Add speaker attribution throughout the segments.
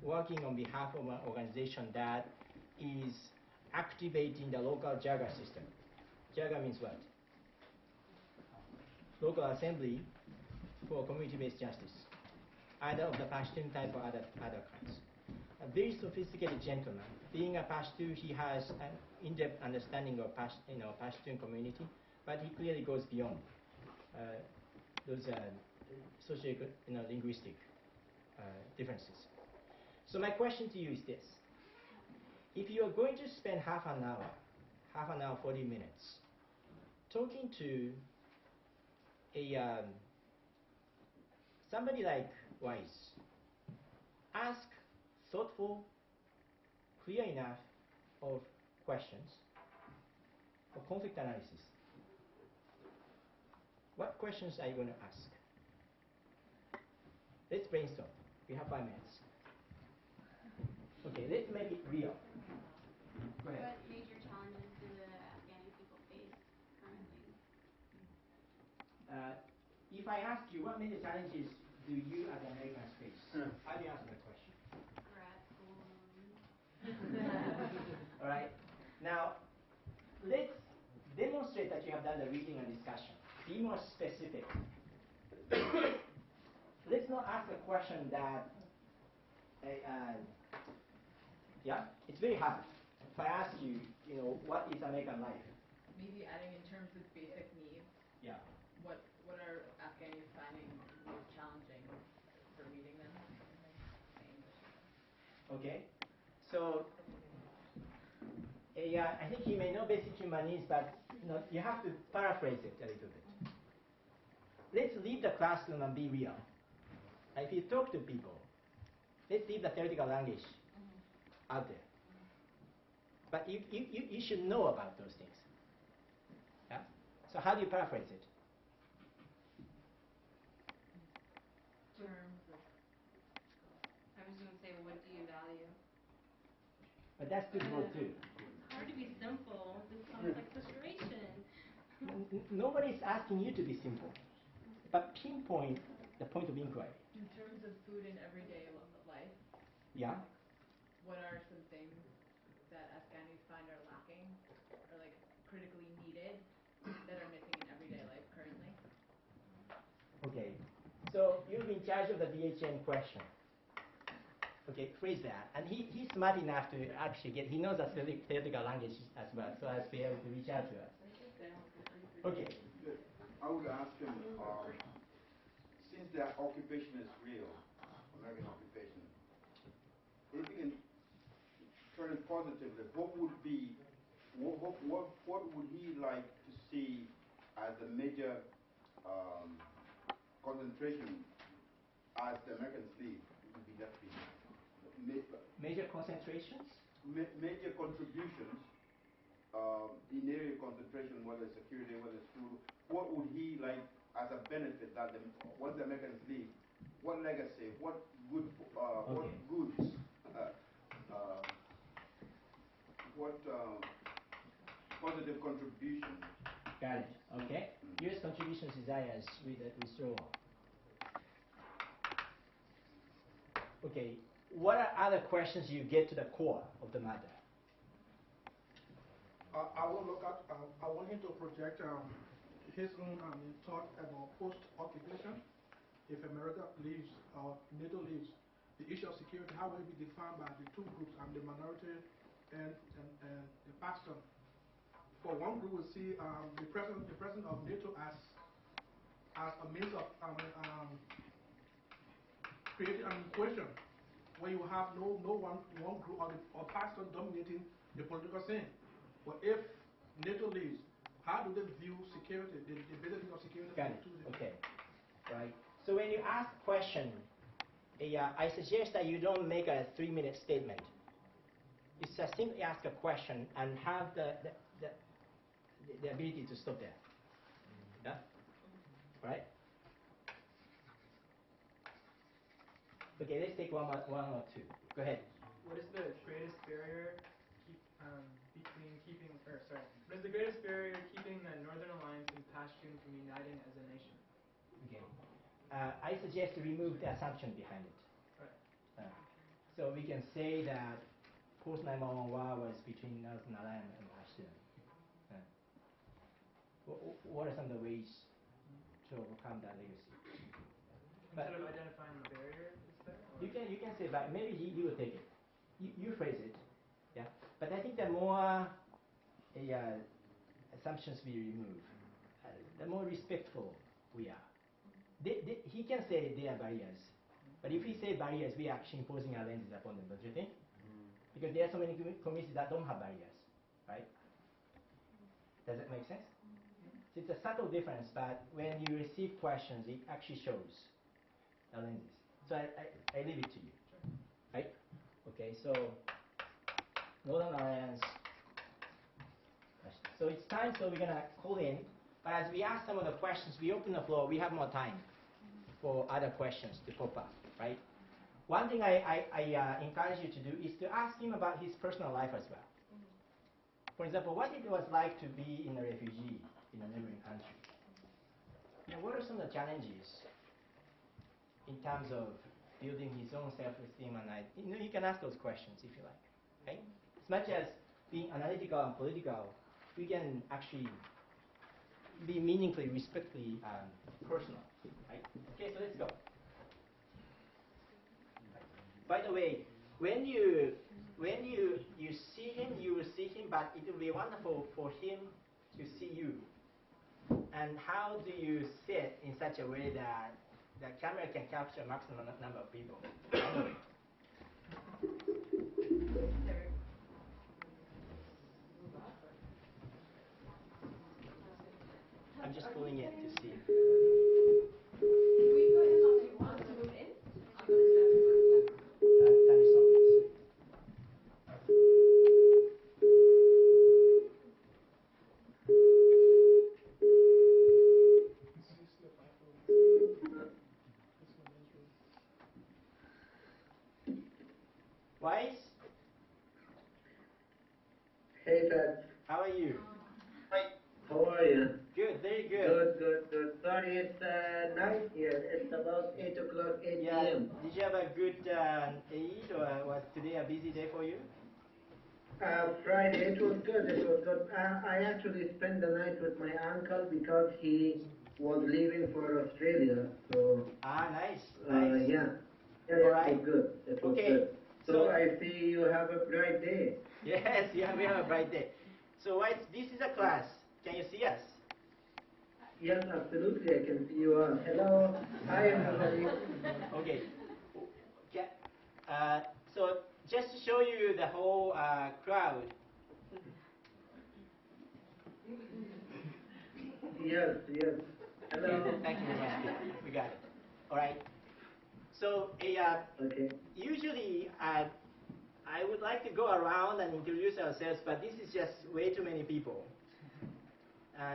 Speaker 1: working on behalf of an organization that is activating the local Jaga system. Jaga means what? Local assembly for community-based justice, either of the Pashtun type or other kinds. A very sophisticated gentleman. Being a Pashtun, he has an in-depth understanding of Pashtun community, but he clearly goes beyond those socio-linguistic differences. So my question to you is this. If you are going to spend half an hour, 40 minutes, talking to somebody like Wise, ask thoughtful, clear enough of questions of conflict analysis. What questions are you going to ask? Let's brainstorm. We have 5 minutes. Okay, let's make it real. Go ahead.
Speaker 2: What major challenges do the Afghani people face currently?
Speaker 1: If I ask you, what major challenges do you as Americans face? How do you answer that question?
Speaker 2: Grad school.
Speaker 1: All right. Now, let's demonstrate that you have done the reading and discussion. Be more specific. Let's not ask a question that, it's very hard. If I ask you, what is American life?
Speaker 3: Maybe adding in terms of basic needs.
Speaker 1: Yeah.
Speaker 3: What are Afghanis finding most challenging for meeting them?
Speaker 1: Okay. So, I think you may know basic human needs, but you have to paraphrase it a little bit. Let's leave the classroom and be real. If you talk to people, let's leave the theoretical language out there. But you should know about those things. Yeah? So how do you paraphrase it?
Speaker 3: Terms of,
Speaker 2: I was going to say, well, what do you value?
Speaker 1: But that's too broad too.
Speaker 4: It's hard to be simple. This sounds like frustration.
Speaker 1: Nobody's asking you to be simple, but pinpoint the point of inquiry.
Speaker 3: in terms of food in everyday life,
Speaker 1: Yeah?
Speaker 3: what are some things that Afghanis find are lacking or like critically needed that are missing in everyday life currently?
Speaker 1: Okay. So you'll be in charge of the DHN question. Okay, phrase that. And he's smart enough to actually he knows the theoretical language as well, so as to be able to reach out to us. Okay.
Speaker 5: I would ask him, since the occupation is real, American occupation, if you can turn it positively, what would he like to see as the major concentration as the Americans leave? Would be left behind.
Speaker 1: Major concentrations?
Speaker 5: Major contributions in area concentration, whether it's security, whether it's food. What would he like as a benefit that once the Americans leave? What legacy? What good? What goods? What positive contribution?
Speaker 1: Got it. Okay. U.S. contributions desires with withdrawal. Okay. What are other questions you get to the core of the matter?
Speaker 6: I want him to project his own thought about post-occupation. If America leaves or NATO leaves, the issue of security, how will it be defined by the two groups, the minority and the Pakistan? For one group, we see the presence of NATO as a means of creating an equation where you have no one group or Pakistan dominating the political scene. But if NATO leaves, how do they view security, the basic of security?
Speaker 1: Got it. Okay. Right. So when you ask a question, I suggest that you don't make a 3-minute statement. You simply ask a question and have the ability to stop there. Yeah? Right? Okay, let's take one or two. Go ahead.
Speaker 7: What is the greatest barrier what is the greatest barrier keeping the Northern Alliance and Pashtun from uniting as a nation?
Speaker 1: Okay. I suggest to remove the assumption behind it.
Speaker 7: Right.
Speaker 1: So we can say that post 911 war was between Northern Ireland and Pashtun. What are some of the ways to overcome that legacy?
Speaker 7: Instead of identifying the barrier that's there? Or?
Speaker 1: You can say, but maybe he will take it. You phrase it, yeah. But I think the more assumptions we remove, the more respectful we are. He can say they are barriers, but if we say barriers, we are actually imposing our lenses upon them, don't you think? Because there are so many communities that don't have barriers, right? Does that make sense? So it's a subtle difference, but when you receive questions, it actually shows the lenses. So I leave it to you, right? Okay, so Northern Alliance. So it's time, so we're gonna call in. But as we ask some of the questions, we open the floor, we have more time for other questions to pop up, right? One thing I encourage you to do is to ask him about his personal life as well. For example, what it was like to be in a refugee in a neighboring country. What are some of the challenges in terms of building his own self-esteem and you can ask those questions if you like, okay? As much as being analytical and political, we can actually be meaningfully, respectfully personal, right? Okay, so let's go. By the way, when you see him, you will see him, but it will be wonderful for him to see you. And how do you sit in such a way that the camera can capture a maximum number of people? I'm just pulling it to see.
Speaker 3: Can we put him on mute? Wants to move in?
Speaker 1: That is obvious. Wise?
Speaker 8: Hey, Tats.
Speaker 1: How are you?
Speaker 8: How are you?
Speaker 1: Good, very good.
Speaker 8: Good. Sorry, it's night here. It's about 8 o'clock, 8
Speaker 1: Yeah.
Speaker 8: p.m.
Speaker 1: Did you have a good Eid, or was today a busy day for you?
Speaker 8: Friday, it was good. I actually spent the night with my uncle because he was leaving for Australia. So.
Speaker 1: Nice.
Speaker 8: Yeah.
Speaker 1: All right.
Speaker 8: It was good. It was
Speaker 1: Okay.
Speaker 8: good. So I see you have a bright day.
Speaker 1: Yes, yeah, we have a bright day. So this is a class. Can you see us?
Speaker 8: Yes, absolutely. I can see you all. Hello. Hi, everybody.
Speaker 1: Okay. So just to show you the whole crowd.
Speaker 8: Yes. Hello.
Speaker 1: Thank you very much. We got it. All right. So
Speaker 8: Okay.
Speaker 1: usually I would like to go around and introduce ourselves, but this is just way too many people.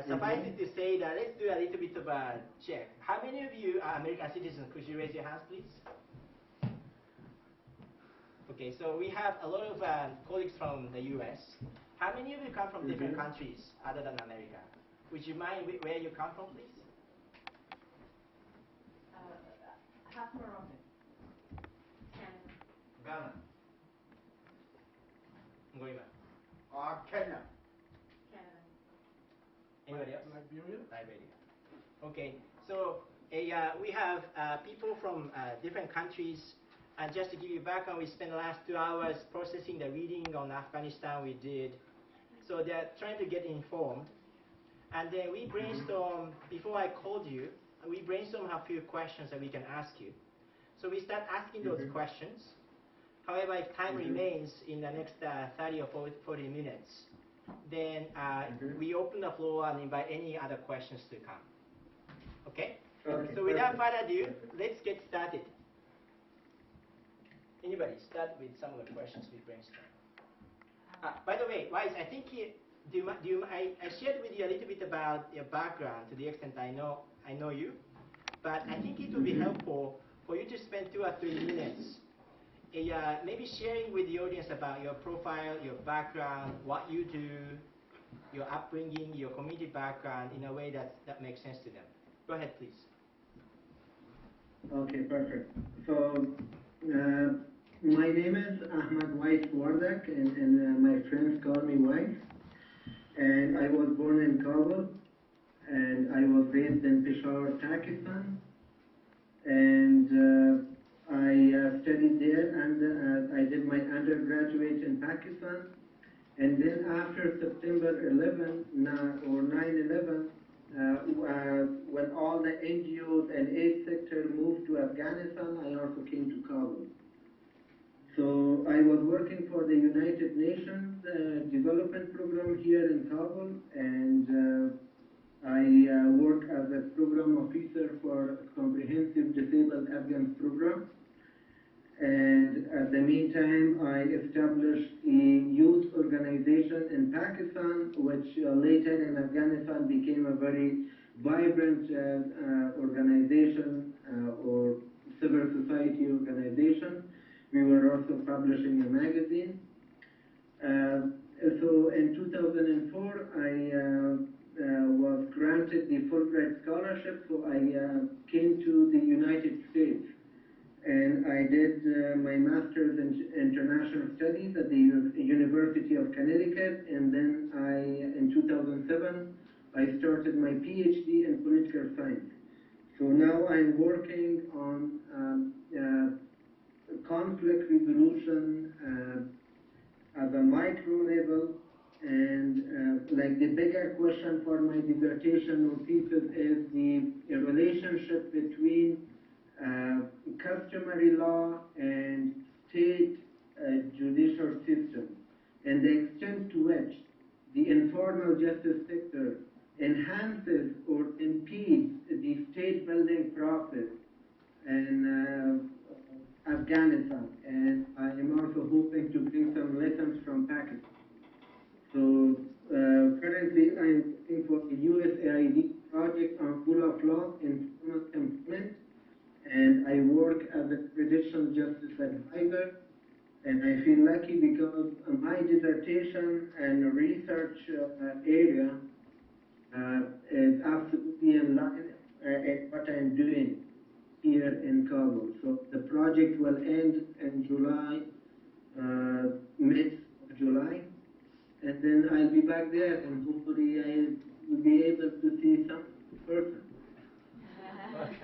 Speaker 1: Suffice it to say that let's do a little bit of a check. How many of you are American citizens? Could you raise your hands, please? Okay, so we have a lot of colleagues from the U.S. How many of you come from different countries other than America? Would you mind where you come from, please?
Speaker 3: Half Moroccan.
Speaker 2: Canada.
Speaker 5: Ghana.
Speaker 1: Ngoima.
Speaker 5: Kenya.
Speaker 2: Canada.
Speaker 1: Anybody else?
Speaker 6: Liberia?
Speaker 1: Liberia. Okay, so we have people from different countries. And just to give you background, we spent the last 2 hours processing the reading on Afghanistan we did. So they're trying to get informed. And then we brainstorm, before I called you, we brainstorm a few questions that we can ask you. So we start asking those questions. However, if time remains in the next 30 or 40 minutes, then we open the floor and invite any other questions to come. Okay? So without further ado, let's get started. Anybody start with some of the questions we brainstormed? By the way, Wise, I think I shared with you a little bit about your background to the extent I know you, but I think it would be helpful for you to spend 2 or 3 minutes maybe sharing with the audience about your profile, your background, what you do, your upbringing, your community background in a way that makes sense to them. Go ahead, please.
Speaker 8: Okay, perfect. So, My name is Ahmad White Wardak, and my friends call me White. And I was born in Kabul, and I was raised in Peshawar, Pakistan. And I studied there, and I did my undergraduate in Pakistan. And then after September 11 or 9/11, when all the NGOs and aid sector moved to Afghanistan, I also came to Kabul. So I was working for the United Nations Development Program here in Kabul, and I work as a program officer for Comprehensive Disabled Afghans Program. And at the meantime, I established a youth organization in Pakistan, which later in Afghanistan became a very vibrant organization or civil society organization. We were also publishing a magazine. So in 2004, I was granted the Fulbright Scholarship, so I came to the United States. And I did my master's in international studies at the University of Connecticut, and then in 2007, I started my PhD in political science. So now I'm working on conflict resolution at the micro level, and like the bigger question for my dissertation or thesis is the relationship between customary law and state judicial system, and the extent to which the informal justice sector enhances or impedes the state building process in Afghanistan. And I am also hoping to bring some lessons from Pakistan. So currently I'm working for the USAID project on rule of law in employment, and I work as a judicial justice advisor. And I feel lucky because my dissertation and research area is absolutely in line at what I'm doing here in Kabul. So the project will end in July, mid of July, and then I'll be back there, and hopefully I will be able to see some person.
Speaker 1: Okay,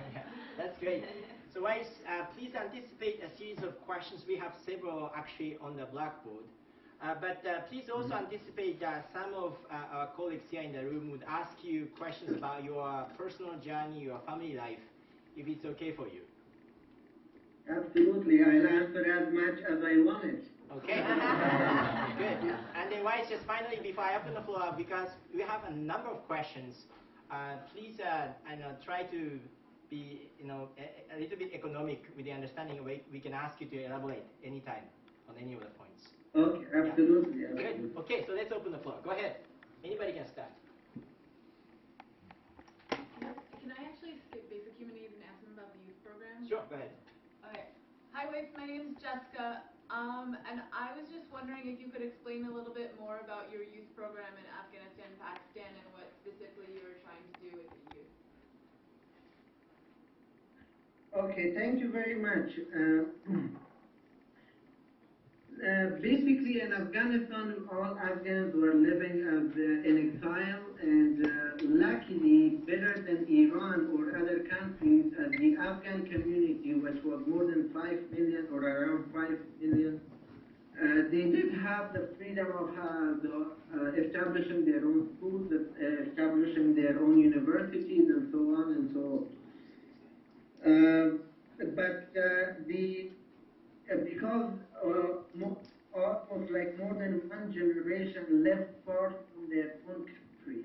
Speaker 1: that's great. So guys, please anticipate a series of questions. We have several actually on the blackboard. But please also anticipate that some of our colleagues here in the room would ask you questions about your personal journey, your family life, if it's okay for you.
Speaker 8: Absolutely, I'll answer as much as I want.
Speaker 1: Okay, good. And then Wise, just finally, before I open the floor, because we have a number of questions, please try to be a little bit economic with the understanding of it. We can ask you to elaborate anytime on any of the points.
Speaker 8: Okay, absolutely.
Speaker 1: Yeah. Good. Okay, so let's open the floor. Go ahead. Anybody can start.
Speaker 3: Can I actually skip basic human needs and ask them about the youth program?
Speaker 1: Sure, go ahead.
Speaker 3: Okay. Hi, Wife. My name's Jessica. And I was just wondering if you could explain a little bit more about your youth program in Afghanistan, Pakistan, and what specifically you were trying to do with the youth.
Speaker 8: Okay, thank you very much. Basically, in Afghanistan, all Afghans were living as in exile, and luckily, better than Iran or other countries, the Afghan community, which was more than 5 million or around 5 million, they did have the freedom of establishing their own schools, establishing their own universities, and so on and so on. Because almost like more than one generation left far from their own country,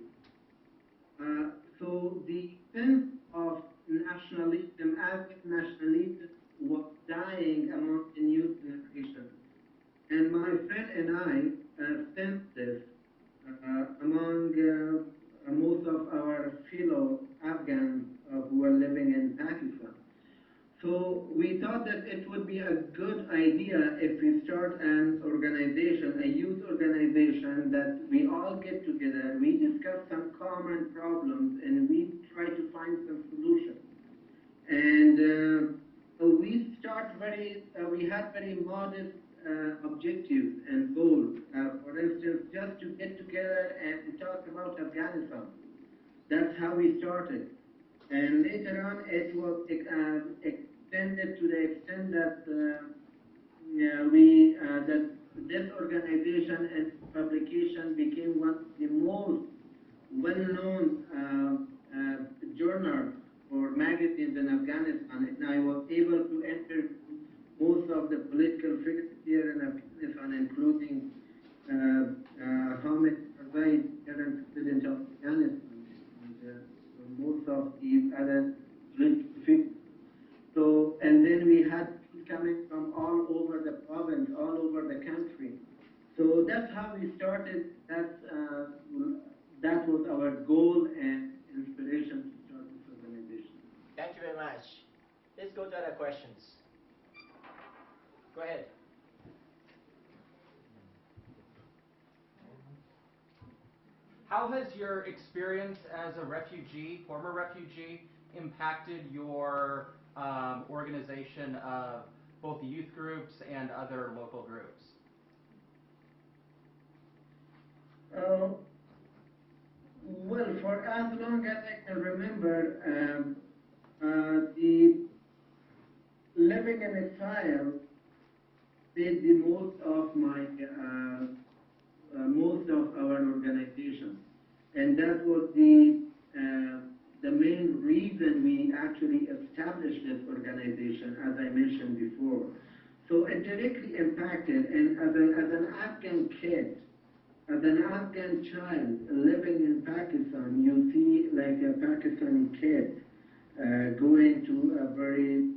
Speaker 8: so the sense of nationalism, Afghan nationalism, was dying among the new generation. And my friend and I sensed this among most of our fellow Afghans who were living in Pakistan. So we thought that it would be a good idea if we start an organization, a youth organization, that we all get together, we discuss some common problems, and we try to find some solutions. And we had very modest objectives and goals. For instance, just to get together and talk about Afghanistan. That's how we started. And later on, it was extended to the extent that that this organization and publication became one of the most well-known journals or magazines in Afghanistan, and I was able to enter most of the political figures here in Afghanistan, including Hamid Karzai, current president of Afghanistan, and most of the other political figures. So, and then we had coming from all over the province, all over the country. So that's how we started. That was our goal and inspiration to start this organization.
Speaker 1: Thank you very much. Let's go to other questions. Go ahead.
Speaker 9: How has your experience as a refugee, former refugee, impacted your organization of both youth groups and other local groups?
Speaker 8: Well, for as long as I can remember, the living in exile did the most of most of our organization, and that was the main reason we actually established this organization, as I mentioned before. So it directly impacted, and as an Afghan kid, as an Afghan child living in Pakistan, you see like a Pakistani kid going to a very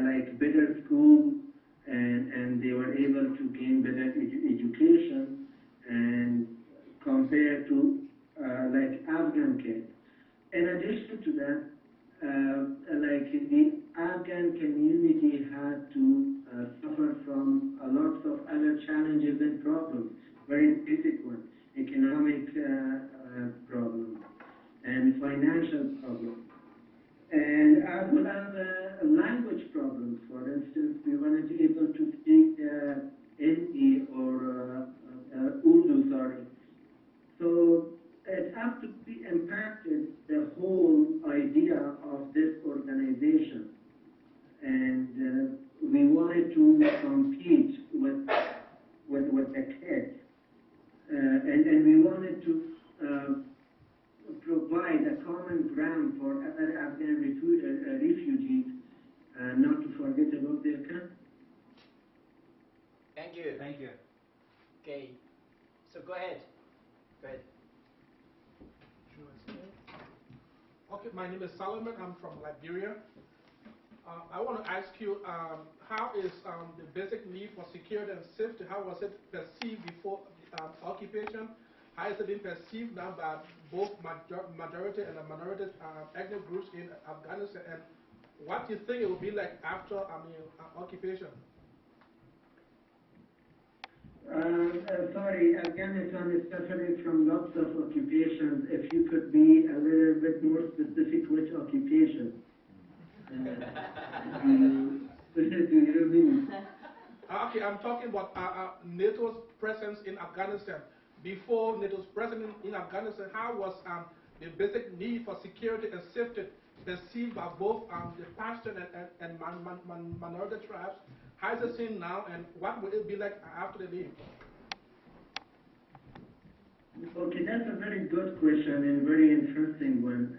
Speaker 8: like better school, and they were able to gain better education, and compared to like Afghan kids. In addition to that, like the Afghan community had to suffer from lots of other challenges and problems, very basic ones, economic problems and financial problems, and as well as language problems. For instance, we weren't able to speak Hindi or Urdu, sorry. So it absolutely impacted the whole idea of this organization, and we wanted to compete with the kids, and we wanted to provide a common ground for other Afghan refugees, not to forget about their country.
Speaker 1: Thank you.
Speaker 9: Thank you.
Speaker 1: Okay. So go ahead. Go ahead.
Speaker 6: Okay, my name is Solomon. I'm from Liberia. I want to ask you, how is the basic need for security and safety, how was it perceived before occupation? How is it being perceived now by both majority and minority ethnic groups in Afghanistan? And what do you think it will be like after occupation?
Speaker 8: Sorry, Afghanistan is suffering from lots of occupations. If you could be a little bit more specific, which occupation? Do you mean?
Speaker 6: Okay, I'm talking about NATO's presence in Afghanistan. Before NATO's presence in Afghanistan, how was the basic need for security and safety perceived by both the Pashtun and minority tribes? How is it seen now, and what will it be like after they leave?
Speaker 8: Okay, that's a very good question and very interesting one.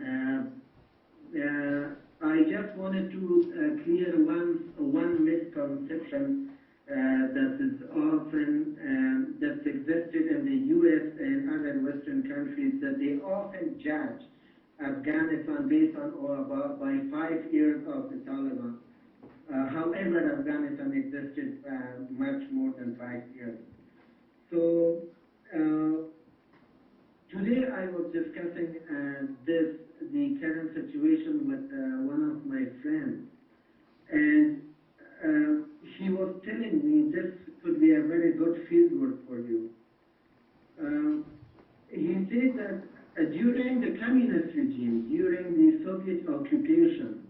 Speaker 8: I just wanted to clear one misconception that is often that's existed in the U.S. and other Western countries, that they often judge Afghanistan based on or about by 5 years of the Taliban. However, Afghanistan existed much more than 5 years. So today I was discussing the current situation with one of my friends, and he was telling me this could be a very good fieldwork for you. He said that during the communist regime, during the Soviet occupation,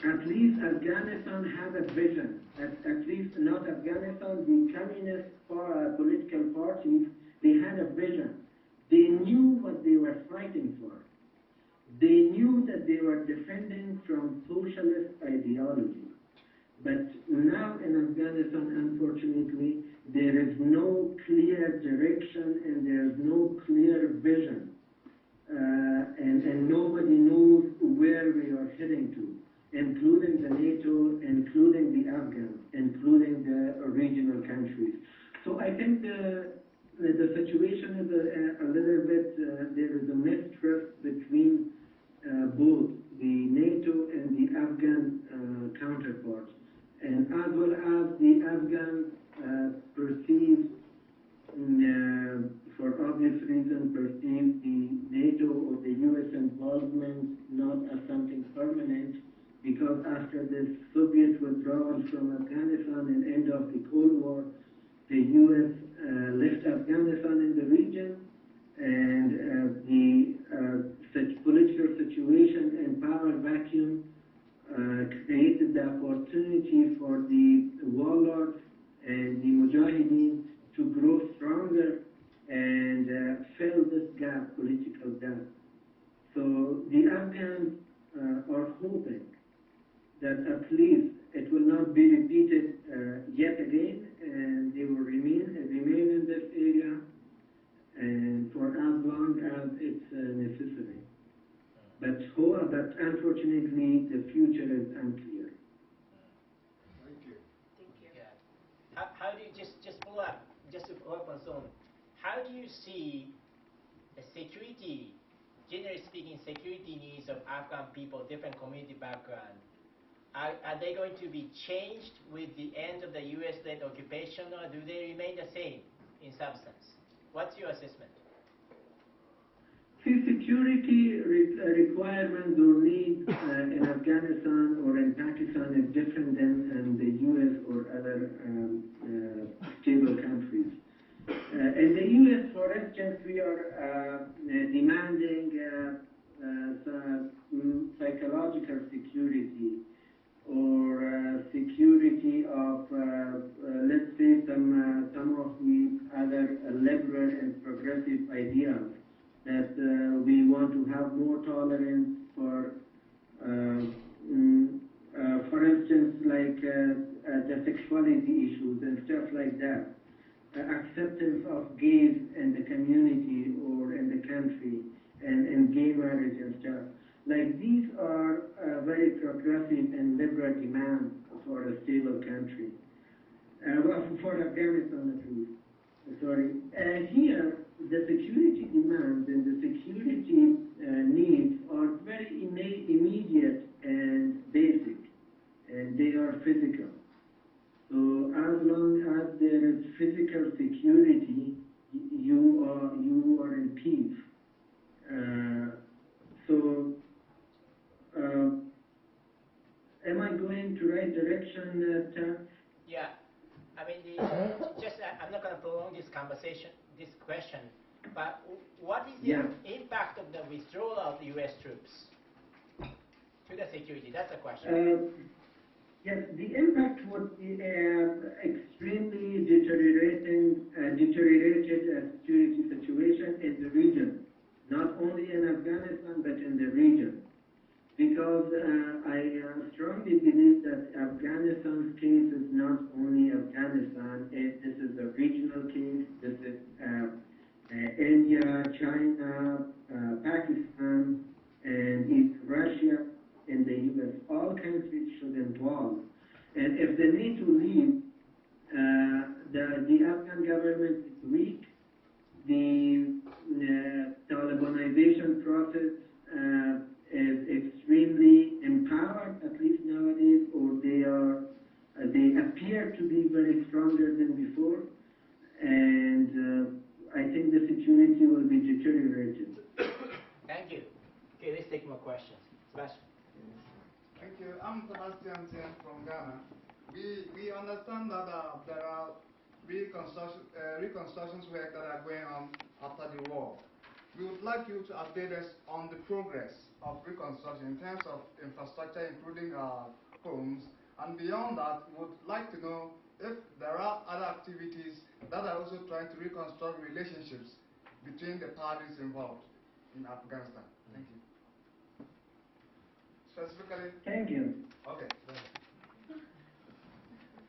Speaker 8: at least Afghanistan has a vision. At least not Afghanistan, the communist political parties, they had a vision. They knew what they were fighting for. They knew that they were defending from socialist ideology. But now in Afghanistan, unfortunately, there is no clear direction and there is no clear vision. And nobody knows where we are heading to, including the NATO, including the Afghans, including the regional countries. So I think the situation is a little bit, there is a mistrust between both the NATO and the Afghan counterparts. And as well as the Afghans perceive, for obvious reasons, perceive the NATO or the U.S. involvement not as something permanent, because after the Soviet withdrawal from Afghanistan and end of the Cold War, the U.S. left Afghanistan in the region, and the political situation and power vacuum created the opportunity for the warlords and the mujahideen to grow stronger and fill this gap, political gap. So the Afghans are hoping that at least it will not be repeated yet again, and they will remain in this area and for as long as it's necessary. But unfortunately, the future is unclear.
Speaker 5: Thank you.
Speaker 2: Thank you.
Speaker 1: Yeah. How do you just follow up, just to follow up on some? How do you see the security, generally speaking, security needs of Afghan people, different community background? Are they going to be changed with the end of the U.S.-led occupation, or do they remain the same in substance? What's your assessment?
Speaker 8: See, security requirements or needs in Afghanistan or in Pakistan is different than in the U.S. or other stable countries. In the U.S., for instance, we are demanding psychological security or security of, let's say, some of the other liberal and progressive ideas. That we want to have more tolerance for instance, like the sexuality issues and stuff like that. Acceptance of gays in the community or in the country, and gay marriage and stuff. Like these are very progressive and liberal demands for a stable country. Well, for Afghanistan at least. Sorry. Here, the security demands and the security needs are very immediate and basic, and they are physical. So as long as there is physical security, you are in peace. Am I going to right direction, Tats?
Speaker 1: Yeah. I mean, I'm not going to prolong this conversation, this question, but what is the impact of the withdrawal of the U.S. troops to the security? That's the question.
Speaker 8: Yes, the impact would be extremely deteriorated security situation in the region, not only in Afghanistan, but in the region. Because I strongly believe that Afghanistan's case is not only Afghanistan, this is a regional case, this is India, China, Pakistan, and East Russia, and the US. All countries should involve. And if the NATO leaves, the Afghan government is weak, the Talibanization process is extremely empowered, at least nowadays, or they appear to be very stronger than before, and I think the security will be deteriorated.
Speaker 1: Thank you. Okay, let's take more questions. Sebastian.
Speaker 10: Thank you. I'm Sebastian Chen from Ghana. We understand that there are reconstructions work that are going on after the war. we would like you to update us on the progress of reconstruction in terms of infrastructure, including homes. And beyond that, we would like to know if there are other activities that are also trying to reconstruct relationships between the parties involved in Afghanistan. Thank you. Specifically?
Speaker 8: Thank you.
Speaker 10: Okay.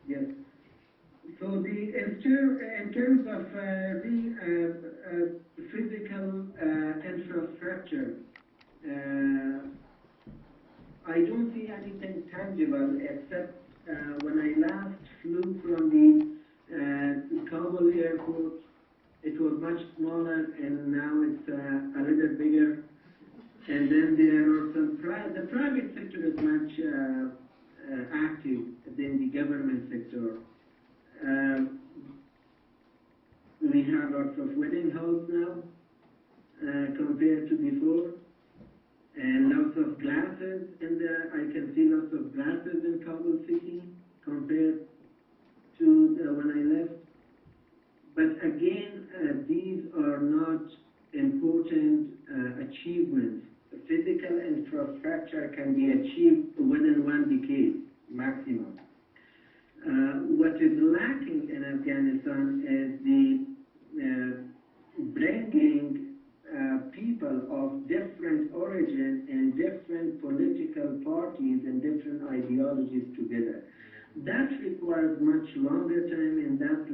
Speaker 8: Yes. So in terms of physical infrastructure, I don't see anything tangible except when I last flew from the Kabul airport, it was much smaller and now it's a little bigger. And then there are some the private sector is much active than the government sector. We have lots of wedding halls now compared to before, and lots of glasses I can see lots of glasses in Kabul city compared to when I left. But again, these are not important achievements. Physical infrastructure can be achieved within 1 decade maximum. What is lacking in Afghanistan is the bringing people of different origin and different political parties and different ideologies together. That requires much longer time, and that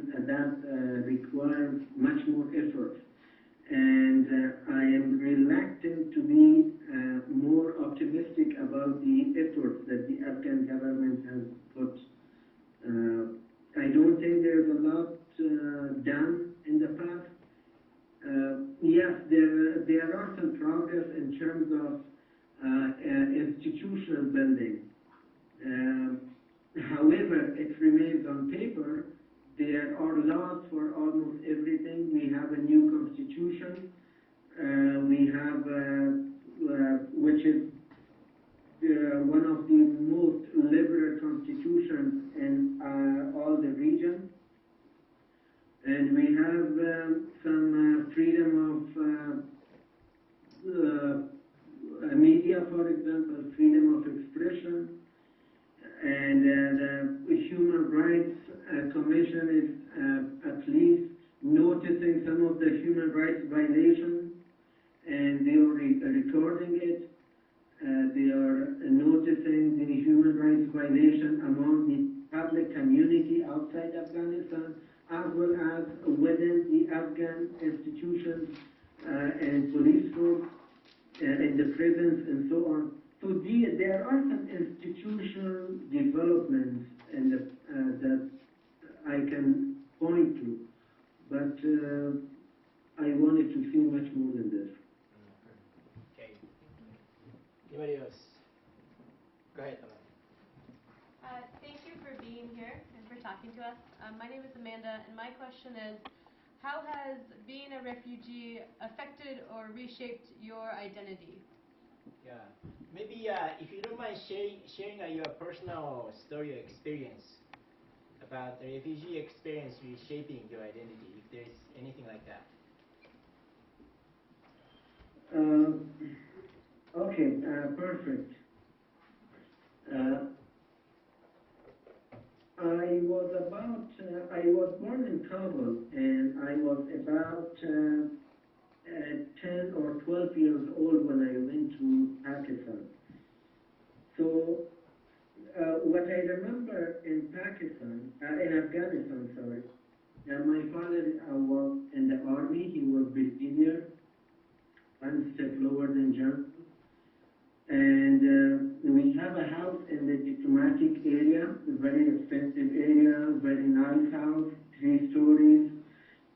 Speaker 8: requires much more effort. And I am reluctant to be more optimistic about the efforts that the Afghan government has put. I don't think there's a lot done in the past. Yes, there are some progress in terms of institutional building. However, it remains on paper. There are laws for almost everything. We have a new constitution. We have, which is one of the most liberal constitutions in all the region. And we have some freedom of media, for example, freedom of expression. And the Human Rights Commission is at least noticing some of the human rights violations, and they are recording it. They are noticing the human rights violation among the public community outside Afghanistan, as well as within the Afghan institutions and police force, in the prisons and so on. So there are some institutional developments that I can point to, but I wanted to see much more than this.
Speaker 1: Okay. Anybody else? Go ahead, Amanda.
Speaker 11: Thank you for being here and for talking to us. My name is Amanda, and my question is, how has being a refugee affected or reshaped your identity?
Speaker 1: Yeah. Maybe if you don't mind sharing your personal story or experience about the refugee experience reshaping your identity, if there's anything like that.
Speaker 8: Okay, perfect. I was born in Kabul, and I was about 10 or 12 years old when I went to Pakistan. So what I remember in Pakistan, in Afghanistan, sorry, my father was in the army. He was brigadier, one step lower than general. And we have a house in the diplomatic area, a very expensive area, very nice house, 3 stories.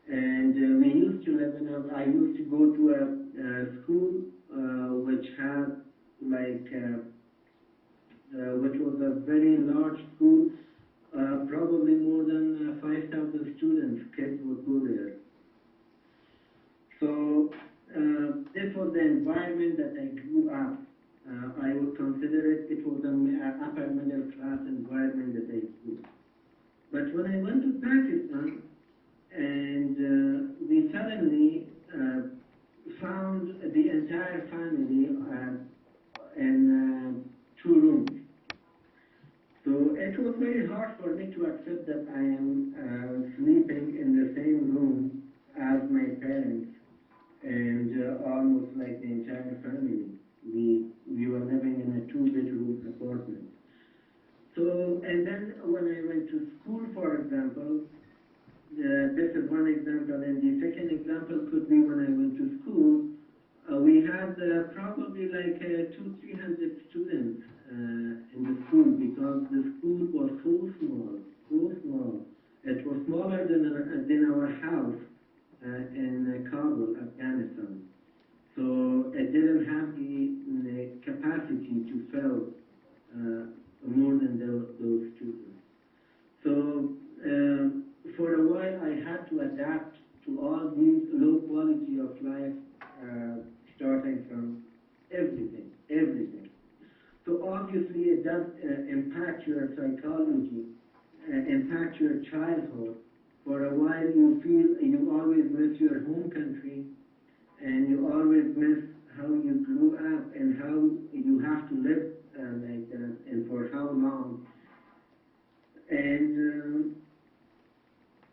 Speaker 8: And we used to live I used to go to a school which had which was a very large school, probably more than 5,000 students, kids would go there. So this was the environment that I grew up. I would consider it was an upper middle class environment that I grew. But when I went to Pakistan, and we suddenly found the entire family in 2 rooms. So it was very hard for me to accept that I am sleeping in the same room as my parents and almost like the entire family. We were living in a 2-bedroom apartment. So, and then when I went to school, for example, this is one example, and the second example could be when I went to school, we had probably like 200-300 students in the school because the school was so small. It was smaller than our house in Kabul, Afghanistan. So it didn't have the capacity to fill more than those students. So for a while I had to adapt to all these low quality of life, starting from everything. So obviously it does impact your psychology, impact your childhood. For a while you feel you always miss your home country, and you always miss how you grew up and how you have to live like that and for how long. And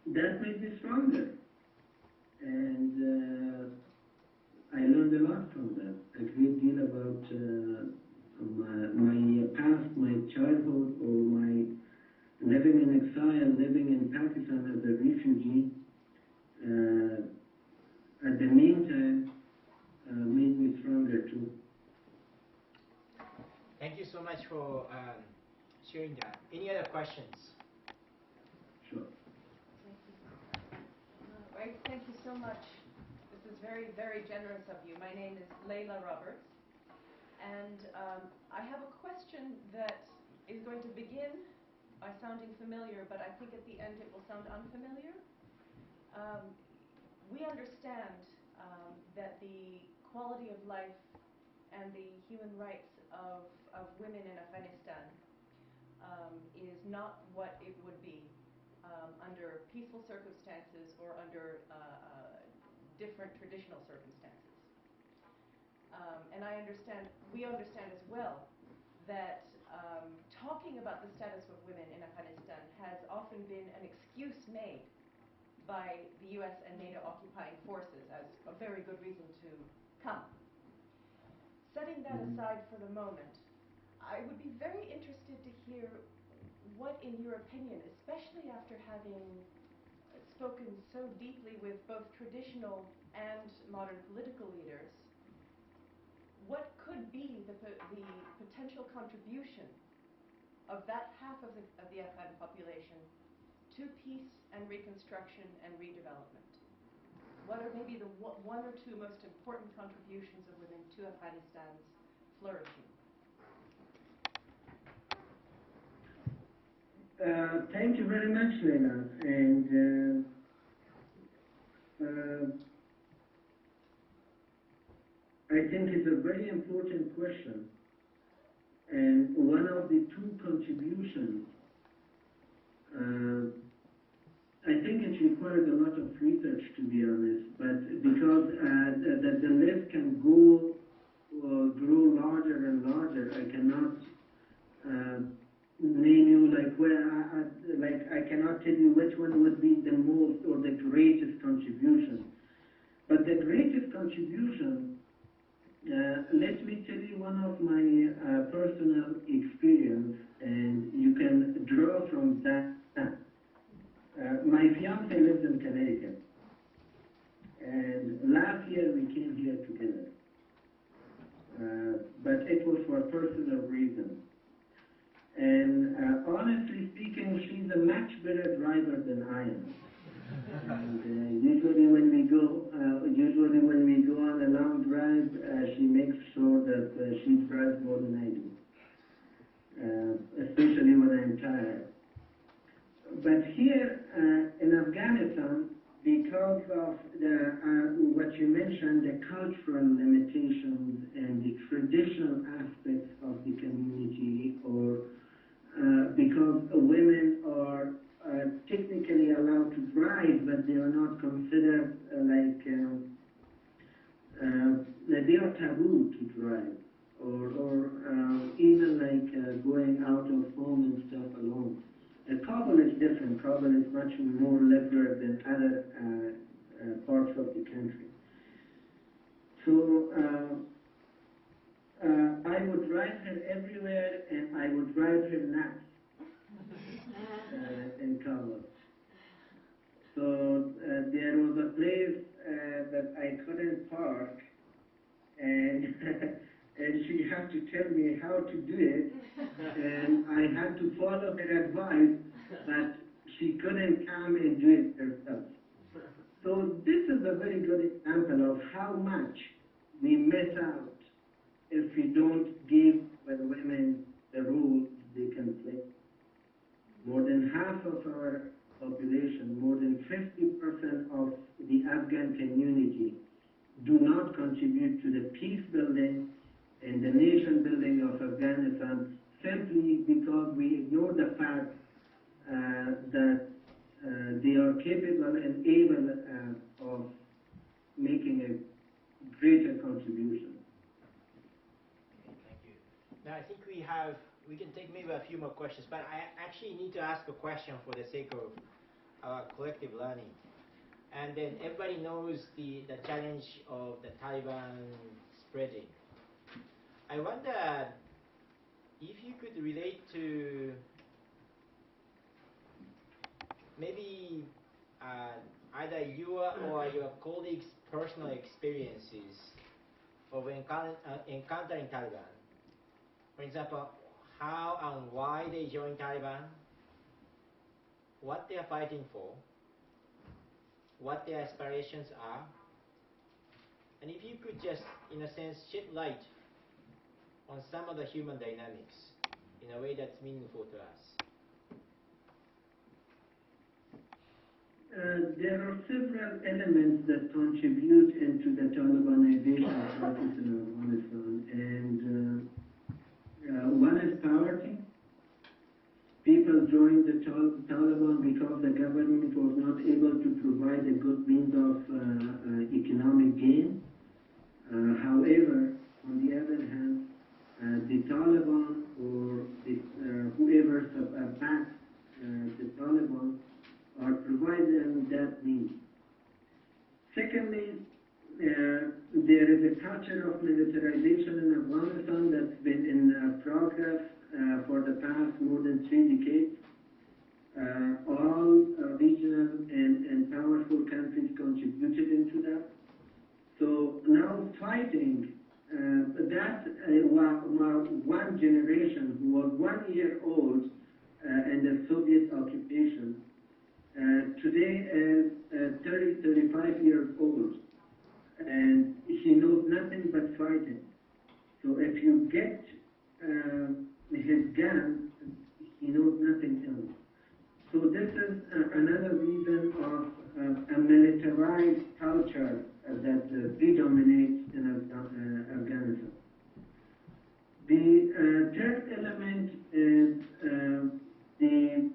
Speaker 8: that made me stronger. And I learned a lot from that, a great deal about my past, my childhood, or my living in exile, living in Pakistan as a refugee. At the meantime, made me stronger too.
Speaker 1: Thank you so much for sharing that. Any other questions?
Speaker 8: Sure.
Speaker 12: Right, thank you so much. This is very, very generous of you. My name is Layla Roberts, and I have a question that is going to begin by sounding familiar, but I think at the end it will sound unfamiliar. We understand that the quality of life and the human rights of women in Afghanistan is not what it would be under peaceful circumstances or under different traditional circumstances. And we understand as well that talking about the status of women in Afghanistan has often been an excuse made by the U.S. and NATO occupying forces as a very good reason to come. Setting that aside for the moment, I would be very interested to hear what, in your opinion, especially after having spoken so deeply with both traditional and modern political leaders, what could be the potential contribution of that half of the Afghan population to peace and reconstruction and redevelopment? What are maybe the one or two most important contributions of women to Afghanistan's flourishing?
Speaker 8: Thank you very much, Lena. And I think it's a very important question. And one of the two contributions, I think it requires a lot of research, to be honest, but because the list can grow larger and larger, I cannot name you I cannot tell you which one would be the most or the greatest contribution. But the greatest contribution, let me tell you one of my personal experience, and you can draw from that. My fiance lives in Connecticut, and last year we came here together, but it was for personal reasons. And honestly speaking, she's a much better driver than I am. And usually when we go on a long drive, she makes sure that she drives more than I do, especially when I'm tired. But here in Afghanistan, because of what you mentioned, the cultural limitations and the traditional aspects of the community, or because women are technically allowed to drive, but they are not considered they are taboo to drive, or even like going out of home and stuff alone. Kabul is different. Kabul is much more liberal than other parts of the country. So I would drive her everywhere, and I would drive her nuts in Kabul. So there was a place that I couldn't park, and and she had to tell me how to do it, and I had to follow her advice, but she couldn't come and do it herself. So this is a very good example of how much we miss out if we don't give the women the role they can play. More than half of our population, more than 50% of the Afghan community do not contribute to the peace building and the nation building of Afghanistan simply because we ignore the fact that they are capable and able of making a greater contribution.
Speaker 1: Okay, thank you. Now I think we can take maybe a few more questions, but I actually need to ask a question for the sake of collective learning. And then everybody knows the challenge of the Taliban spreading. I wonder if you could relate to maybe either your or your colleagues' personal experiences of encountering Taliban. For example, how and why they joined Taliban, what they are fighting for, what their aspirations are, and if you could just, in a sense, shed light on some of the human dynamics in a way that's meaningful to us.
Speaker 8: There are several elements that contribute into the Talibanization process in Afghanistan, and one is poverty. People joined the Taliban because the government was not able to provide a good means of economic gain. However, on the other hand, the Taliban or whoever backs the Taliban are providing that means. Secondly, there is a culture of militarization in Afghanistan that's been in progress for the past more than 3 decades. All regional and powerful countries contributed into that. So now fighting that one generation who was 1 year old in the Soviet occupation today is 30, 35 years old, and he knows nothing but fighting. So if you get his gun, he knows nothing else. So this is another reason of a militarized culture that predominates in Afghanistan. The third element is the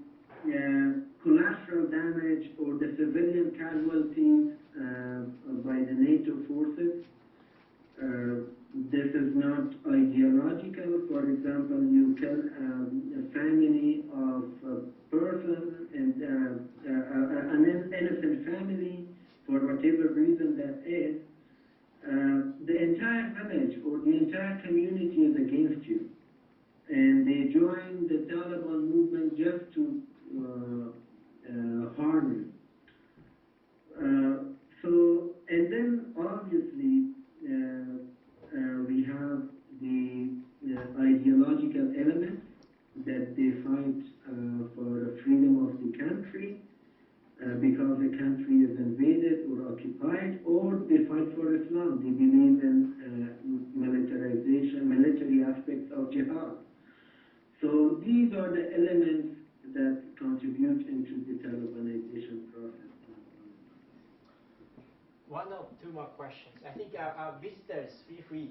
Speaker 8: collateral damage or the civilian casualties by the NATO forces. This is not ideological. For example, you kill a family of a person and an innocent family for whatever reason that is. The entire village or the entire community is against you, and they join the Taliban movement just to harm you. And then obviously we have the ideological elements that they fight for the freedom of the country because the country is invaded or occupied, or they fight for Islam. They believe in militarization, military aspects of jihad. So these are the elements that contribute into the Talibanization process.
Speaker 1: One or two more questions. I think our visitors, feel free